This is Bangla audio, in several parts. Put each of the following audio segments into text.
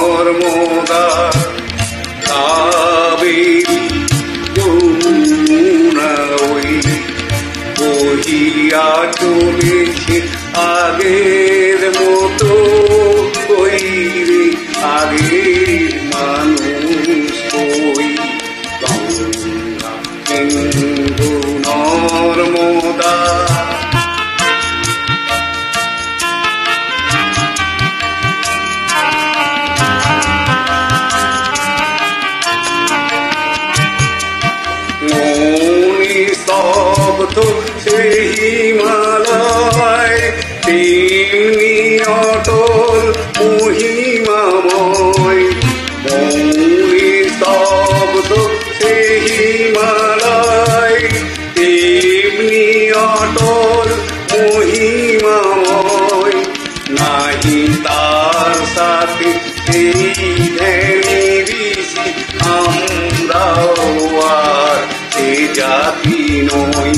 নর্মদা কাবেরী যমুনা ওই বহিয়া চলেছে আগের মতো ওই রে আগের মানুষ ওই গঙ্গা সিন্ধু নর্মদা স্তব্ধ সেই হিমালয় তেমনি অটল মহিমাময় মৌনি স্তব্ধ সেই হিমালয় তেমনি অটল মহিমাময় নাহি তার সাথে সেই ধ্যানী ঋষি আমরাও আর সে জাতি নই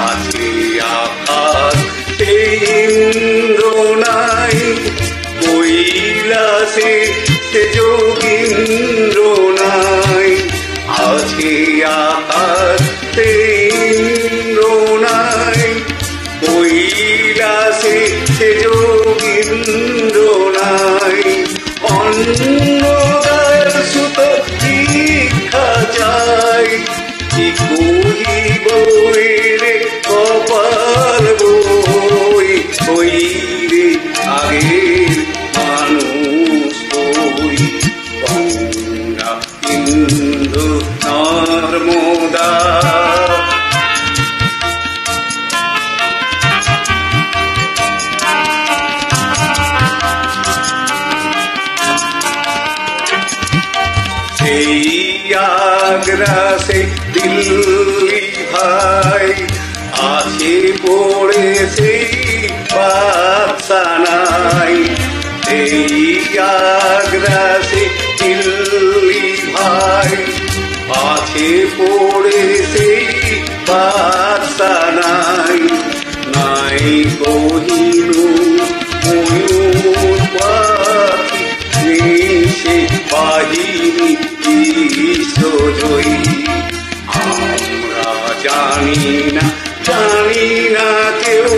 আছে আকাশ সেই ইন্দ্র নাই কৈলাসে সে যোগীন্দ্র নাই আছে আকাশ সেই ইন্দ্র নাই কৈলাসে সে যোগীন্দ্র নাই অন্নদার সুত দীক্ষা চাই কি কহিব রে কপাল বই ওই রে আগের মানুষ ওই গঙ্গা সিন্ধু নর্মদা সেই আগ্রা সেই দিল্লি ভাই আছে পড়ে সেই বাদশানাই সেই আগ্রা সেই দিল্লি ভাই আছে পড়ে সেই বাদশানাই নাই কহিনু ময়ূর পাখি সে বাহিনী বিশ্বজয়ী আমরা জানি না কেউ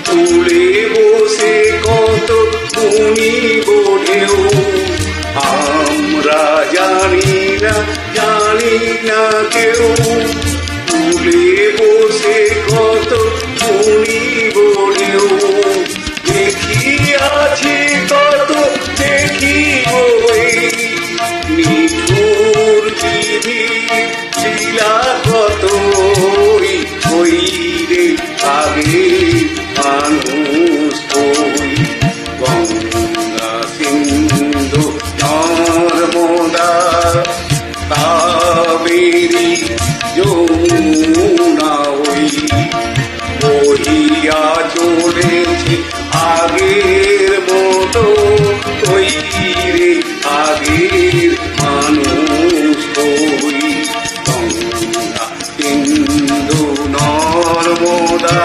তুলে বসে কত শুনিব ঢেউ আমরা জানি না কেউ তুলে বসে কত শুনিব ঢেউ দেখিয়াছি কত দেখিব নিঠুর জীবীর শিলা কত ওই রে আগে মানুষ ওই গঙ্গা সিন্ধু নর্মদা কাবেরী যমুনা ওই বহিয়া চলেছে আগের মতো ওই রে আগের মানুষ ওই গঙ্গা সিন্ধু নর্মদা